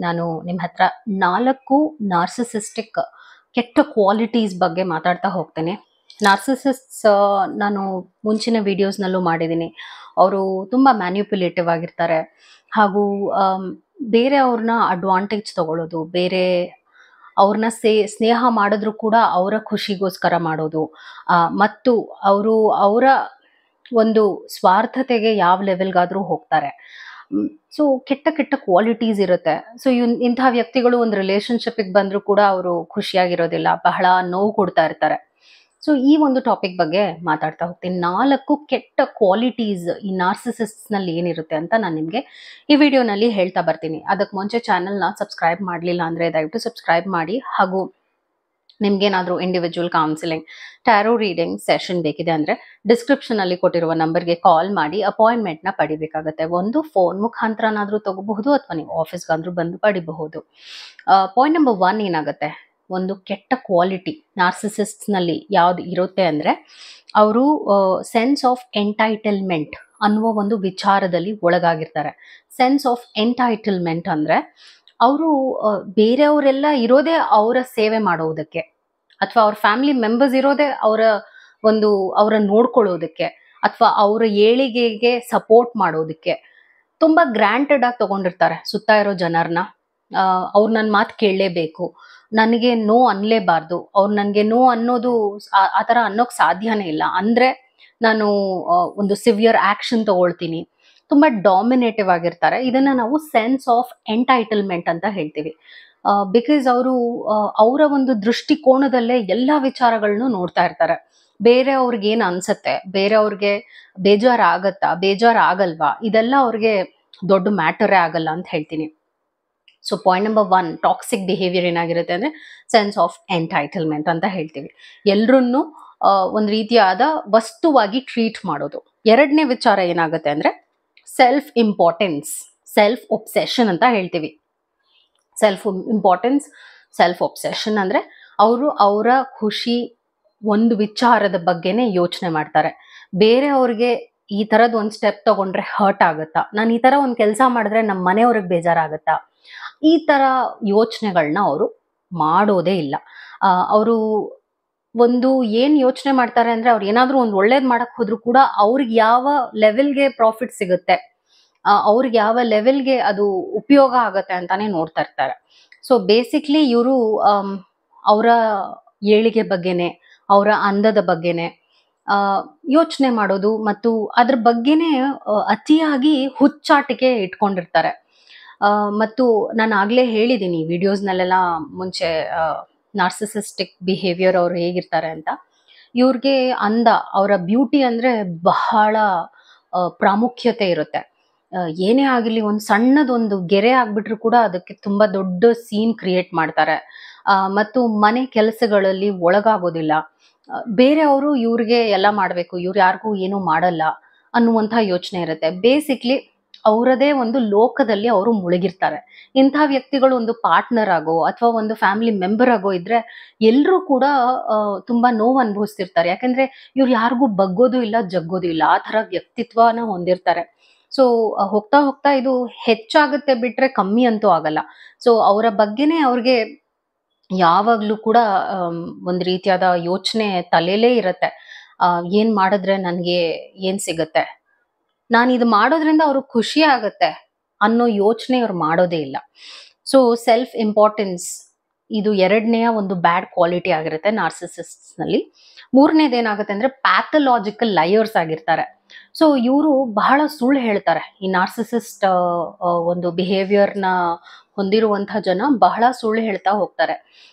ನಾನು ನಿಮ್ಮ ಹತ್ರ 4 ನಾರ್ಸಿಸಿಸ್ಟಿಕ್ ಕೆಟ್ಟ ಕ್ವಾಲಿಟೀಸ್ ಬಗ್ಗೆ ಮಾತಾಡ್ತಾ ಹೋಗ್ತೇನೆ. ನಾರ್ಸಿಸಿಸ್ಟ್ಸ್ ನಾನು ಮುಂಚಿನ ವಿಡಿಯೋಸ್ನಲ್ಲೂ ಮಾಡಿದ್ದೀನಿ. ಅವರು ತುಂಬ ಮ್ಯಾನ್ಯುಪ್ಯುಲೇಟಿವ್ ಆಗಿರ್ತಾರೆ ಹಾಗೂ ಬೇರೆ ಅವ್ರನ್ನ ಅಡ್ವಾಂಟೇಜ್ ತಗೊಳ್ಳೋದು, ಬೇರೆ ಅವ್ರನ್ನ ಸ್ನೇಹ ಮಾಡಿದ್ರು ಕೂಡ ಅವರ ಖುಷಿಗೋಸ್ಕರ ಮಾಡೋದು, ಮತ್ತು ಅವರು ಅವರ ಒಂದು ಸ್ವಾರ್ಥತೆಗೆ ಯಾವ ಲೆವೆಲ್ಗಾದರೂ ಹೋಗ್ತಾರೆ. ಸೊ ಕೆಟ್ಟ ಕೆಟ್ಟ ಕ್ವಾಲಿಟೀಸ್ ಇರುತ್ತೆ. ಸೊ ಇಂತಹ ವ್ಯಕ್ತಿಗಳು ಒಂದು ರಿಲೇಶನ್ಶಿಪ್ಗೆ ಬಂದರೂ ಕೂಡ ಅವರು ಖುಷಿಯಾಗಿರೋದಿಲ್ಲ, ಬಹಳ ನೋವು ಕೊಡ್ತಾ ಇರ್ತಾರೆ. ಸೊ ಈ ಒಂದು ಟಾಪಿಕ್ ಬಗ್ಗೆ ಮಾತಾಡ್ತಾ ಹೋಗ್ತೀನಿ. 4 ಕೆಟ್ಟ ಕ್ವಾಲಿಟೀಸ್ ಈ ನಾರ್ಸಿಸಿಸ್ಟ್ಸ್ನಲ್ಲಿ ಏನಿರುತ್ತೆ ಅಂತ ನಾನು ನಿಮಗೆ ಈ ವಿಡಿಯೋನಲ್ಲಿ ಹೇಳ್ತಾ ಬರ್ತೀನಿ. ಅದಕ್ಕೆ ಮುಂಚೆ ಚಾನಲ್ನ ಸಬ್ಸ್ಕ್ರೈಬ್ ಮಾಡಲಿಲ್ಲ ಅಂದರೆ ದಯವಿಟ್ಟು ಸಬ್ಸ್ಕ್ರೈಬ್ ಮಾಡಿ. ಹಾಗೂ ನಿಮ್ಗೇನಾದರೂ individual counselling, tarot reading session ಬೇಕಿದೆ ಅಂದರೆ ಡಿಸ್ಕ್ರಿಪ್ಷನಲ್ಲಿ ಕೊಟ್ಟಿರುವ ನಂಬರ್ಗೆ ಕಾಲ್ ಮಾಡಿ ಅಪಾಯಿಂಟ್ಮೆಂಟ್ನ ಪಡಿಬೇಕಾಗತ್ತೆ. ಒಂದು ಫೋನ್ ಮುಖಾಂತರನಾದರೂ ತಗೋಬಹುದು ಅಥವಾ ನೀವು ಆಫೀಸ್ಗಾದ್ರೂ ಬಂದು ಪಡಿಬಹುದು. ಪಾಯಿಂಟ್ ನಂಬರ್ 1 ಏನಾಗುತ್ತೆ, ಒಂದು ಕೆಟ್ಟ ಕ್ವಾಲಿಟಿ ನಾರ್ಸಿಸಿಸ್ಟ್ಸ್ನಲ್ಲಿ ಯಾವ್ದು ಇರುತ್ತೆ ಅಂದರೆ ಅವರು ಸೆನ್ಸ್ ಆಫ್ ಎಂಟೈಟಲ್ಮೆಂಟ್ ಅನ್ನುವ ಒಂದು ವಿಚಾರದಲ್ಲಿ ಒಳಗಾಗಿರ್ತಾರೆ. ಸೆನ್ಸ್ ಆಫ್ ಎಂಟೈಟಲ್ಮೆಂಟ್ ಅಂದರೆ ಅವರು ಬೇರೆಯವರೆಲ್ಲ ಇರೋದೇ ಅವರ ಸೇವೆ ಮಾಡೋದಕ್ಕೆ, ಅಥವಾ ಅವ್ರ ಫ್ಯಾಮಿಲಿ ಮೆಂಬರ್ಸ್ ಇರೋದೇ ಅವರ ನೋಡ್ಕೊಳ್ಳೋದಕ್ಕೆ, ಅಥವಾ ಅವರ ಏಳಿಗೆಗೆ ಸಪೋರ್ಟ್ ಮಾಡೋದಕ್ಕೆ ತುಂಬ ಗ್ರಾಂಟೆಡ್ ಆಗಿ ತಗೊಂಡಿರ್ತಾರೆ ಸುತ್ತ ಇರೋ ಜನರನ್ನ. ಅವ್ರು ನನ್ನ ಮಾತು ಕೇಳಲೇಬೇಕು, ನನಗೆ ನೋ ಅನ್ನಲೇಬಾರ್ದು, ಅವ್ರು ನನಗೆ ನೋ ಅನ್ನೋದು ಆ ಥರ ಅನ್ನೋಕ್ಕೆ ಸಾಧ್ಯನೇ ಇಲ್ಲ, ಅಂದರೆ ನಾನು ಒಂದು ಸಿವಿಯರ್ ಆ್ಯಕ್ಷನ್ ತಗೊಳ್ತೀನಿ. ತುಂಬ ಡಾಮಿನೇಟಿವ್ ಆಗಿರ್ತಾರೆ. ಇದನ್ನು ನಾವು ಸೆನ್ಸ್ ಆಫ್ ಎಂಟೈಟಲ್ಮೆಂಟ್ ಅಂತ ಹೇಳ್ತೀವಿ. ಬಿಕಾಸ್ ಅವರು ಅವರ ಒಂದು ದೃಷ್ಟಿಕೋನದಲ್ಲೇ ಎಲ್ಲ ವಿಚಾರಗಳನ್ನು ನೋಡ್ತಾ ಇರ್ತಾರೆ. ಬೇರೆ ಅವ್ರಿಗೆ ಏನು ಅನ್ಸುತ್ತೆ, ಬೇರೆ ಅವ್ರಿಗೆ ಬೇಜಾರಾಗತ್ತಾ, ಬೇಜಾರಾಗಲ್ವಾ, ಇದೆಲ್ಲ ಅವ್ರಿಗೆ ದೊಡ್ಡ ಮ್ಯಾಟರೇ ಆಗಲ್ಲ ಅಂತ ಹೇಳ್ತೀನಿ. So point number 1, toxic behaviour ಏನಾಗಿರುತ್ತೆ ಅಂದರೆ ಸೆನ್ಸ್ ಆಫ್ ಎಂಟೈಟಲ್ಮೆಂಟ್ ಅಂತ ಹೇಳ್ತೀವಿ. ಎಲ್ರನ್ನೂ ಒಂದು ರೀತಿಯಾದ ವಸ್ತುವಾಗಿ ಟ್ರೀಟ್ ಮಾಡೋದು. ಎರಡನೇ ವಿಚಾರ ಏನಾಗುತ್ತೆ ಅಂದರೆ ಸೆಲ್ಫ್ ಇಂಪಾರ್ಟೆನ್ಸ್, ಸೆಲ್ಫ್ ಒಬ್ಸೆಷನ್ ಅಂತ ಹೇಳ್ತೀವಿ. ಸೆಲ್ಫ್ ಇಂಪಾರ್ಟೆನ್ಸ್, ಸೆಲ್ಫ್ ಒಬ್ಸೆಷನ್ ಅಂದರೆ ಅವರು ಅವರ ಖುಷಿ ಒಂದು ವಿಚಾರದ ಬಗ್ಗೆನೇ ಯೋಚನೆ ಮಾಡ್ತಾರೆ. ಬೇರೆ ಅವ್ರಿಗೆ ಈ ಥರದ್ದು ಒಂದು ಸ್ಟೆಪ್ ತಗೊಂಡ್ರೆ ಹರ್ಟ್ ಆಗುತ್ತಾ, ನಾನು ಈ ಥರ ಒಂದು ಕೆಲಸ ಮಾಡಿದ್ರೆ ನಮ್ಮ ಮನೆಯವ್ರಿಗೆ ಬೇಜಾರಾಗುತ್ತಾ, ಈ ಥರ ಯೋಚನೆಗಳನ್ನ ಅವರು ಮಾಡೋದೇ ಇಲ್ಲ. ಅವರು ಒಂದು ಏನು ಯೋಚನೆ ಮಾಡ್ತಾರೆ ಅಂದರೆ ಅವ್ರು ಏನಾದರೂ ಒಂದು ಒಳ್ಳೇದು ಮಾಡಕ್ಕೆ ಹೋದ್ರು ಕೂಡ ಅವ್ರಿಗೆ ಯಾವ ಲೆವೆಲ್ಗೆ ಪ್ರಾಫಿಟ್ ಸಿಗುತ್ತೆ, ಅವ್ರಿಗೆ ಯಾವ ಲೆವೆಲ್ಗೆ ಅದು ಉಪಯೋಗ ಆಗುತ್ತೆ ಅಂತಾನೆ ನೋಡ್ತಾ ಇರ್ತಾರೆ. ಸೊ ಬೇಸಿಕ್ಲಿ ಇವರು ಅವರ ಏಳಿಗೆ ಬಗ್ಗೆನೆ, ಅವರ ಅಂದದ ಬಗ್ಗೆನೆ ಯೋಚನೆ ಮಾಡೋದು ಮತ್ತು ಅದ್ರ ಬಗ್ಗೆನೇ ಅತಿಯಾಗಿ ಹುಚ್ಚಾಟಿಕೆ ಇಟ್ಕೊಂಡಿರ್ತಾರೆ. ಮತ್ತು ನಾನು ಆಗಲೇ ಹೇಳಿದ್ದೀನಿ ವಿಡಿಯೋಸ್ನಲ್ಲೆಲ್ಲ ಮುಂಚೆ ನಾರ್ಸಿಸಿಸ್ಟಿಕ್ ಬಿಹೇವಿಯರ್ ಅವ್ರು ಹೇಗಿರ್ತಾರೆ ಅಂತ. ಇವ್ರಿಗೆ ಅಂದ, ಅವರ ಬ್ಯೂಟಿ ಅಂದರೆ ಬಹಳ ಪ್ರಾಮುಖ್ಯತೆ ಇರುತ್ತೆ. ಏನೇ ಆಗಿರಲಿ, ಒಂದು ಸಣ್ಣದೊಂದು ಗೆರೆ ಆಗಿಬಿಟ್ರೂ ಕೂಡ ಅದಕ್ಕೆ ತುಂಬ ದೊಡ್ಡ ಸೀನ್ ಕ್ರಿಯೇಟ್ ಮಾಡ್ತಾರೆ. ಮತ್ತು ಮನೆ ಕೆಲಸಗಳಲ್ಲಿ ಒಳಗಾಗೋದಿಲ್ಲ. ಬೇರೆಯವರು ಇವ್ರಿಗೆ ಎಲ್ಲ ಮಾಡಬೇಕು, ಇವ್ರು ಯಾರಿಗೂ ಏನೂ ಮಾಡಲ್ಲ ಅನ್ನುವಂಥ ಯೋಚನೆ ಇರುತ್ತೆ. ಬೇಸಿಕ್ಲಿ ಅವರದೇ ಒಂದು ಲೋಕದಲ್ಲಿ ಅವರು ಮುಳುಗಿರ್ತಾರೆ. ಇಂಥ ವ್ಯಕ್ತಿಗಳು ಒಂದು ಪಾರ್ಟ್ನರ್ ಆಗೋ ಅಥವಾ ಒಂದು ಫ್ಯಾಮಿಲಿ ಮೆಂಬರ್ ಆಗೋ ಇದ್ರೆ ಎಲ್ಲರೂ ಕೂಡ ತುಂಬ ನೋವು ಅನುಭವಿಸ್ತಿರ್ತಾರೆ. ಯಾಕೆಂದರೆ ಇವ್ರು ಯಾರಿಗೂ ಬಗ್ಗೋದು ಇಲ್ಲ, ಜಗ್ಗೋದು ಇಲ್ಲ, ಆ ಥರ ವ್ಯಕ್ತಿತ್ವನ ಹೊಂದಿರ್ತಾರೆ. ಸೊ ಹೋಗ್ತಾ ಹೋಗ್ತಾ ಇದು ಹೆಚ್ಚಾಗುತ್ತೆ ಬಿಟ್ರೆ ಕಮ್ಮಿ ಅಂತೂ ಆಗಲ್ಲ. ಸೊ ಅವರ ಬಗ್ಗೆನೇ ಅವ್ರಿಗೆ ಯಾವಾಗಲೂ ಕೂಡ ಒಂದು ರೀತಿಯಾದ ಯೋಚನೆ ತಲೆಯಲ್ಲೇ ಇರುತ್ತೆ. ಏನು ಮಾಡಿದ್ರೆ ನನಗೆ ಏನು ಸಿಗುತ್ತೆ, ನಾನು ಇದು ಮಾಡೋದ್ರಿಂದ ಅವ್ರಿಗೆ ಖುಷಿ ಆಗುತ್ತೆ ಅನ್ನೋ ಯೋಚನೆ ಅವ್ರು ಮಾಡೋದೇ ಇಲ್ಲ. ಸೊ ಸೆಲ್ಫ್ ಇಂಪಾರ್ಟೆನ್ಸ್ ಇದು ಎರಡನೆಯ ಒಂದು ಬ್ಯಾಡ್ ಕ್ವಾಲಿಟಿ ಆಗಿರುತ್ತೆ ನಾರ್ಸಿಸಿಸ್ಟ್ಸ್ನಲ್ಲಿ. ಮೂರನೇದೇನಾಗುತ್ತೆ ಅಂದರೆ ಪ್ಯಾಥಲಾಜಿಕಲ್ ಲಯರ್ಸ್ ಆಗಿರ್ತಾರೆ. ಸೊ ಇವರು ಬಹಳ ಸುಳ್ಳು ಹೇಳ್ತಾರೆ. ಈ ನಾರ್ಸಿಸಿಸ್ಟ್ ಒಂದು ಬಿಹೇವಿಯರ್ನ ಹೊಂದಿರುವಂಥ ಜನ ಬಹಳ ಸುಳ್ಳು ಹೇಳ್ತಾ ಹೋಗ್ತಾರೆ.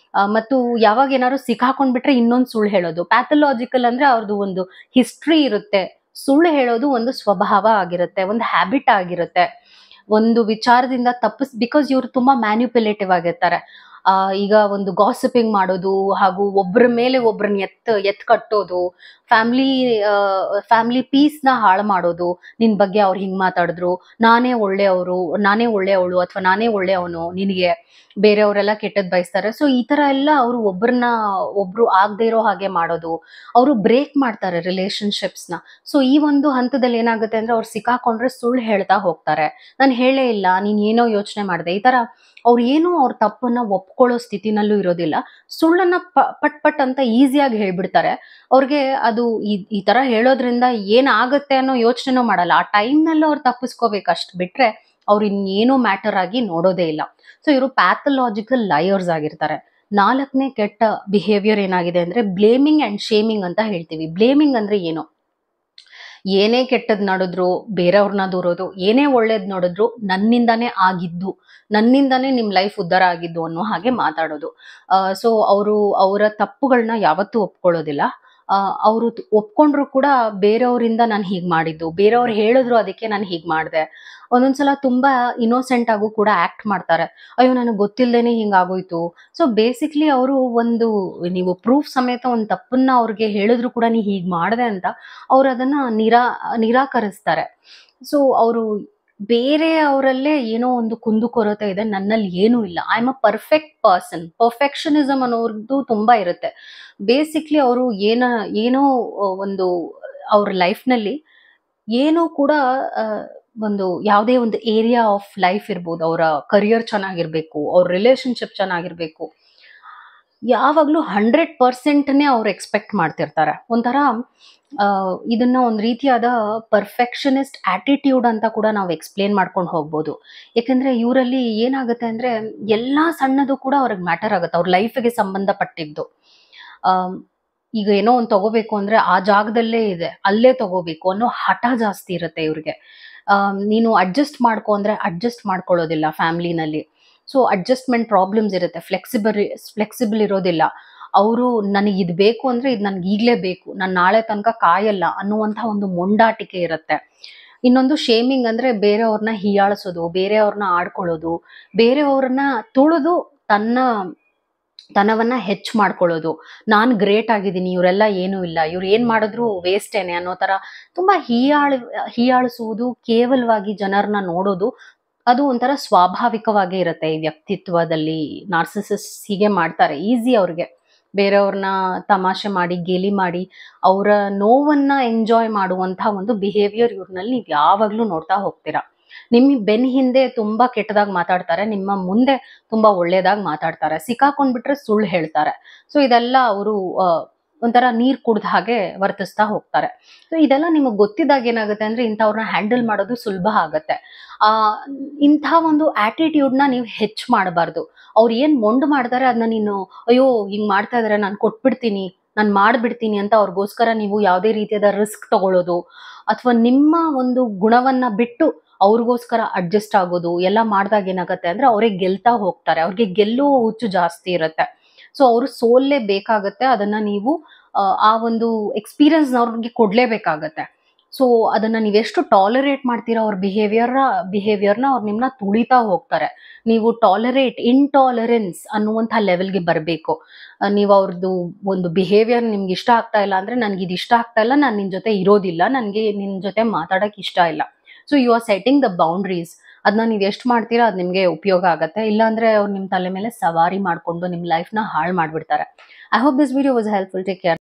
ಮತ್ತು ಯಾವಾಗ ಏನಾದ್ರು ಸಿಕ್ಕಾಕೊಂಡ್ಬಿಟ್ರೆ ಇನ್ನೊಂದು ಸುಳ್ಳು ಹೇಳೋದು. ಪ್ಯಾಥಲಾಜಿಕಲ್ ಅಂದರೆ ಅವ್ರದ್ದು ಒಂದು ಹಿಸ್ಟ್ರಿ ಇರುತ್ತೆ. ಸುಳ್ಳು ಹೇಳೋದು ಒಂದು ಸ್ವಭಾವ ಆಗಿರುತ್ತೆ, ಒಂದು ಹ್ಯಾಬಿಟ್ ಆಗಿರುತ್ತೆ. ಒಂದು ವಿಚಾರದಿಂದ ಬಿಕಾಸ್ ಇವರು ತುಂಬ ಮ್ಯಾನ್ಯುಪ್ಯುಲೇಟಿವ್ ಆಗಿರ್ತಾರೆ. ಈಗ ಒಂದು ಗಾಸಿಪಿಂಗ್ ಮಾಡೋದು, ಹಾಗೂ ಒಬ್ಬರ ಮೇಲೆ ಒಬ್ರನ್ನ ಎತ್ ಕಟ್ಟೋದು, ಫ್ಯಾಮಿಲಿ ಫ್ಯಾಮಿಲಿ ಪೀಸ್ನ ಹಾಳು ಮಾಡೋದು. ನಿನ್ ಬಗ್ಗೆ ಅವ್ರು ಹಿಂಗ್ ಮಾತಾಡಿದ್ರು, ನಾನೇ ಒಳ್ಳೆಯವಳು ಅಥವಾ ನಾನೇ ಒಳ್ಳೆಯವನು, ನಿನಗೆ ಬೇರೆಯವರೆಲ್ಲ ಕೆಟ್ಟದ್ ಬಯಸ್ತಾರೆ. ಸೊ ಈ ತರ ಎಲ್ಲ ಅವರು ಒಬ್ರು ಆಗದೆ ಇರೋ ಹಾಗೆ ಮಾಡೋದು, ಅವರು ಬ್ರೇಕ್ ಮಾಡ್ತಾರೆ ರಿಲೇಶನ್ಶಿಪ್ಸ್ನ. ಸೊ ಈ ಒಂದು ಹಂತದಲ್ಲಿ ಏನಾಗುತ್ತೆ ಅಂದ್ರೆ, ಅವ್ರು ಸಿಕ್ಕಾಕೊಂಡ್ರೆ ಸುಳ್ಳು ಹೇಳ್ತಾ ಹೋಗ್ತಾರೆ. ನಾನು ಹೇಳೇ ಇಲ್ಲ, ನೀನ್ ಏನೋ ಯೋಚನೆ ಮಾಡಿದೆ, ಈ ತರ ಅವ್ರು ಏನೋ ಅವ್ರ ತಪ್ಪನ್ನ ಒಪ್ಕೊಳ್ಳೋ ಸ್ಥಿತಿನಲ್ಲೂ ಇರೋದಿಲ್ಲ. ಸುಳ್ಳನ್ನ ಪಟ್ ಪಟ್ ಅಂತ ಈಸಿಯಾಗಿ ಹೇಳ್ಬಿಡ್ತಾರೆ. ಅವ್ರಿಗೆ ಅದು ಈ ತರ ಹೇಳೋದ್ರಿಂದ ಏನಾಗತ್ತೆ ಅನ್ನೋ ಯೋಚನೆನೂ ಮಾಡಲ್ಲ. ಆ ಟೈಮ್ನಲ್ಲೂ ಅವ್ರು ತಪ್ಪಿಸ್ಕೋಬೇಕು ಅಷ್ಟು ಬಿಟ್ರೆ ಅವ್ರು ಇನ್ನೇನೋ ಮ್ಯಾಟರ್ ಆಗಿ ನೋಡೋದೇ ಇಲ್ಲ. ಸೊ ಇವರು ಪ್ಯಾಥಲಾಜಿಕಲ್ ಲಯರ್ಸ್ ಆಗಿರ್ತಾರೆ. 4ನೇ ಕೆಟ್ಟ ಬಿಹೇವಿಯರ್ ಏನಾಗಿದೆ ಅಂದ್ರೆ, ಬ್ಲೇಮಿಂಗ್ ಅಂಡ್ ಶೇಮಿಂಗ್ ಅಂತ ಹೇಳ್ತೀವಿ. ಬ್ಲೇಮಿಂಗ್ ಅಂದ್ರೆ ಏನು? ಏನೇ ಕೆಟ್ಟದ್ ನಡೆದ್ರು ಬೇರೆಯವ್ರನ್ನ ದೂರೋದು, ಏನೇ ಒಳ್ಳೇದ್ ನೋಡಿದ್ರು ನನ್ನಿಂದಾನೇ ನಿಮ್ ಲೈಫ್ ಉದ್ಧಾರ ಆಗಿದ್ದು ಅನ್ನೋ ಹಾಗೆ ಮಾತಾಡೋದು. ಸೊ ಅವರ ತಪ್ಪುಗಳನ್ನ ಯಾವತ್ತೂ ಒಪ್ಕೊಳ್ಳೋದಿಲ್ಲ. ಅವರು ಒಪ್ಕೊಂಡ್ರು ಕೂಡ ಬೇರೆಯವರಿಂದ ನಾನು ಹೀಗ್ ಮಾಡಿದ್ದು, ಬೇರೆಯವ್ರು ಹೇಳಿದ್ರು ಅದಕ್ಕೆ ನಾನು ಹೀಗ್ ಮಾಡಿದೆ. ಒಂದೊಂದ್ಸಲ ತುಂಬಾ ಇನ್ನೋಸೆಂಟ್ ಆಗು ಕೂಡ ಆಕ್ಟ್ ಮಾಡ್ತಾರೆ. ಅಯ್ಯೋ ನನಗೆ ಗೊತ್ತಿಲ್ಲದೇನೆ ಹಿಂಗಾಗೋಯ್ತು. ಸೊ ಬೇಸಿಕ್ಲಿ ನೀವು ಪ್ರೂಫ್ ಸಮೇತ ಒಂದು ತಪ್ಪನ್ನ ಅವ್ರಿಗೆ ಹೇಳಿದ್ರು ಕೂಡ ನೀ ಹೀಗ್ ಮಾಡಿದೆ ಅಂತ ಅವ್ರು ಅದನ್ನ ನಿರಾಕರಿಸ್ತಾರೆ. ಸೊ ಅವರು ಬೇರೆಯವರಲ್ಲೇ ಏನೋ ಒಂದು ಕುಂದುಕೊರತೆ ಇದೆ, ನನ್ನಲ್ಲಿ ಏನೂ ಇಲ್ಲ, I am a perfect person. Perfectionism ಅನ್ನೋರ್ದು ತುಂಬಾ ಇರುತ್ತೆ. ಬೇಸಿಕ್ಲಿ ಅವರು ಏನೋ ಒಂದು ಅವ್ರ ಲೈಫ್ನಲ್ಲಿ ಏನೋ ಕೂಡ ಒಂದು ಯಾವುದೇ ಒಂದು ಏರಿಯಾ ಆಫ್ ಲೈಫ್ ಇರ್ಬೋದು, ಅವರ ಕರಿಯರ್ ಚೆನ್ನಾಗಿರ್ಬೇಕು, ಅವ್ರ ರಿಲೇಶನ್ಶಿಪ್ ಚೆನ್ನಾಗಿರ್ಬೇಕು, ಯಾವಾಗ್ಲೂ 100%ನೇ ಅವ್ರು ಎಕ್ಸ್ಪೆಕ್ಟ್ ಮಾಡ್ತಿರ್ತಾರೆ. ಒಂಥರ ಇದನ್ನ ಒಂದು ರೀತಿಯಾದ ಪರ್ಫೆಕ್ಷನಿಸ್ಟ್ ಆಟಿಟ್ಯೂಡ್ ಅಂತ ಕೂಡ ನಾವು ಎಕ್ಸ್ಪ್ಲೇನ್ ಮಾಡ್ಕೊಂಡು ಹೋಗ್ಬೋದು. ಯಾಕಂದ್ರೆ ಇವರಲ್ಲಿ ಏನಾಗುತ್ತೆ ಅಂದ್ರೆ, ಎಲ್ಲಾ ಸಣ್ಣದು ಕೂಡ ಅವ್ರಿಗೆ ಮ್ಯಾಟರ್ ಆಗುತ್ತೆ, ಅವ್ರ ಲೈಫಿಗೆ ಸಂಬಂಧಪಟ್ಟಿದ್ದು. ಈಗ ಏನೋ ಒಂದು ತಗೋಬೇಕು ಅಂದ್ರೆ ಆ ಜಾಗದಲ್ಲೇ ಇದೆ, ಅಲ್ಲೇ ತಗೋಬೇಕು ಅನ್ನೋ ಹಠ ಜಾಸ್ತಿ ಇರುತ್ತೆ ಇವ್ರಿಗೆ. ನೀನು ಅಡ್ಜಸ್ಟ್ ಮಾಡ್ಕೊ ಅಂದ್ರೆ ಅಡ್ಜಸ್ಟ್ ಮಾಡ್ಕೊಳ್ಳೋದಿಲ್ಲ ಫ್ಯಾಮಿಲಿನಲ್ಲಿ. ಸೊ ಅಡ್ಜಸ್ಟ್ಮೆಂಟ್ ಪ್ರಾಬ್ಲಮ್ಸ್ ಇರುತ್ತೆ, ಫ್ಲೆಕ್ಸಿಬಲ್ ಇರೋದಿಲ್ಲ. ಅವರು ನನಗೆ ಇದು ಬೇಕು ಅಂದ್ರೆ ಇದು ನನ್ಗೆ ಈಗಲೇ ಬೇಕು, ನಾನು ನಾಳೆ ತನಕ ಕಾಯಲ್ಲ ಅನ್ನುವಂಥ ಒಂದು ಮೊಂಡಾಟಿಕೆ ಇರುತ್ತೆ. ಇನ್ನೊಂದು ಶೇಮಿಂಗ್ ಅಂದ್ರೆ ಬೇರೆಯವ್ರನ್ನ ಹೀಯಾಳಿಸೋದು, ಬೇರೆಯವ್ರನ್ನ ಆಡ್ಕೊಳ್ಳೋದು, ಬೇರೆಯವ್ರನ್ನ ತುಳಿದು ತನವನ್ನ ಹೆಚ್ಚು ಮಾಡ್ಕೊಳ್ಳೋದು. ನಾನು ಗ್ರೇಟ್ ಆಗಿದ್ದೀನಿ, ಇವರೆಲ್ಲ ಏನೂ ಇಲ್ಲ, ಇವ್ರು ಏನ್ ಮಾಡಿದ್ರು ವೇಸ್ಟೇನೆ ಅನ್ನೋ ತರ ತುಂಬಾ ಹೀಯಾಳಿಸುವುದು, ಕೇವಲವಾಗಿ ಜನರನ್ನ ನೋಡೋದು, ಅದು ಒಂಥರ ಸ್ವಾಭಾವಿಕವಾಗೇ ಇರುತ್ತೆ ಈ ವ್ಯಕ್ತಿತ್ವದಲ್ಲಿ. ನಾರ್ಸಿಸಿಸ್ಟ್ ಹೀಗೆ ಮಾಡ್ತಾರೆ, ಈಸಿ ಅವ್ರಿಗೆ ಬೇರೆಯವ್ರನ್ನ ತಮಾಷೆ ಮಾಡಿ, ಗೇಲಿ ಮಾಡಿ, ಅವರ ನೋವನ್ನ ಎಂಜಾಯ್ ಮಾಡುವಂತ ಒಂದು ಬಿಹೇವಿಯರ್ ಇವ್ರನಲ್ಲಿ ನೀವು ಯಾವಾಗ್ಲೂ ನೋಡ್ತಾ ಹೋಗ್ತೀರಾ. ನಿಮ್ಮ ಬೆನ್ ಹಿಂದೆ ತುಂಬಾ ಕೆಟ್ಟದಾಗಿ ಮಾತಾಡ್ತಾರೆ, ನಿಮ್ಮ ಮುಂದೆ ತುಂಬಾ ಒಳ್ಳೇದಾಗಿ ಮಾತಾಡ್ತಾರೆ, ಸಿಕ್ಕಾಕೊಂಡ್ಬಿಟ್ರೆ ಸುಳ್ಳು ಹೇಳ್ತಾರೆ. ಸೊ ಇದೆಲ್ಲ ಅವರು ಒಂಥರ ನೀರ್ ಕುಡ್ದ ಹಾಗೆ ವರ್ತಿಸ್ತಾ ಹೋಗ್ತಾರೆ. ಸೊ ಇದೆಲ್ಲ ನಿಮಗೆ ಗೊತ್ತಿದ್ದಾಗ ಏನಾಗುತ್ತೆ ಅಂದ್ರೆ, ಇಂಥವ್ರನ್ನ ಹ್ಯಾಂಡಲ್ ಮಾಡೋದು ಸುಲಭ ಆಗತ್ತೆ. ಇಂಥ ಒಂದು ಆಟಿಟ್ಯೂಡ್ನ ನೀವು ಹೆಚ್ಚು ಮಾಡಬಾರ್ದು. ಅವ್ರು ಏನ್ ಮೊಂಡು ಮಾಡ್ತಾರೆ ಅದನ್ನ ನೀನು, ಅಯ್ಯೋ ಹಿಂಗ್ ಮಾಡ್ತಾ ಇದಾರೆ, ನಾನು ಕೊಟ್ಬಿಡ್ತೀನಿ, ನಾನು ಮಾಡ್ಬಿಡ್ತೀನಿ ಅಂತ ಅವ್ರಿಗೋಸ್ಕರ ನೀವು ಯಾವುದೇ ರೀತಿಯಾದ ರಿಸ್ಕ್ ತಗೊಳ್ಳೋದು, ಅಥವಾ ನಿಮ್ಮ ಒಂದು ಗುಣವನ್ನ ಬಿಟ್ಟು ಅವ್ರಿಗೋಸ್ಕರ ಅಡ್ಜಸ್ಟ್ ಆಗೋದು ಎಲ್ಲ ಮಾಡಿದಾಗ ಏನಾಗುತ್ತೆ ಅಂದ್ರೆ, ಅವರೇ ಗೆಲ್ತಾ ಹೋಗ್ತಾರೆ. ಅವ್ರಿಗೆ ಗೆಲ್ಲುವ ಹುಚ್ಚು ಜಾಸ್ತಿ ಇರುತ್ತೆ. ಸೊ ಅವರು ಸೋಲ್ಲೇ ಬೇಕಾಗತ್ತೆ, ಅದನ್ನ ನೀವು ಆ ಒಂದು ಎಕ್ಸ್ಪೀರಿಯನ್ಸ್ ಅವ್ರಿಗೆ ಕೊಡ್ಲೇಬೇಕಾಗತ್ತೆ. ಸೊ ಅದನ್ನ ನೀವೆಷ್ಟು ಟಾಲರೇಟ್ ಮಾಡ್ತೀರಾ ಅವ್ರ ಬಿಹೇವಿಯರ್ನ ಅವ್ರು ನಿಮ್ಮನ್ನ ತುಳಿತಾ ಹೋಗ್ತಾರೆ. ನೀವು ಇಂಟಾಲರೆನ್ಸ್ ಅನ್ನುವಂಥ ಲೆವೆಲ್ಗೆ ಬರಬೇಕು. ನೀವು ಅವ್ರದ್ದು ಒಂದು ಬಿಹೇವಿಯರ್ ನಿಮ್ಗೆ ಇಷ್ಟ ಆಗ್ತಾ ಇಲ್ಲ ಅಂದ್ರೆ, ನನ್ಗೆ ಇದು ಇಷ್ಟ ಆಗ್ತಾ ಇಲ್ಲ, ನಾನು ನಿನ್ ಜೊತೆ ಇರೋದಿಲ್ಲ, ನನಗೆ ನಿನ್ ಜೊತೆ ಮಾತಾಡಕ್ ಇಷ್ಟ ಇಲ್ಲ. So you are setting the boundaries. ಅದನ್ನ ನೀವು ಎಷ್ಟು ಮಾಡ್ತೀರಾ ಅದು ನಿಮಗೆ ಉಪಯೋಗ ಆಗುತ್ತೆ. ಇಲ್ಲಾಂದ್ರೆ ಅವ್ರು ನಿಮ್ಮ ತಲೆ ಮೇಲೆ ಸವಾರಿ ಮಾಡ್ಕೊಂಡು ನಿಮ್ಮ ಲೈಫ್ನ ಹಾಳು ಮಾಡ್ಬಿಡ್ತಾರೆ. I hope this video was helpful. Take care.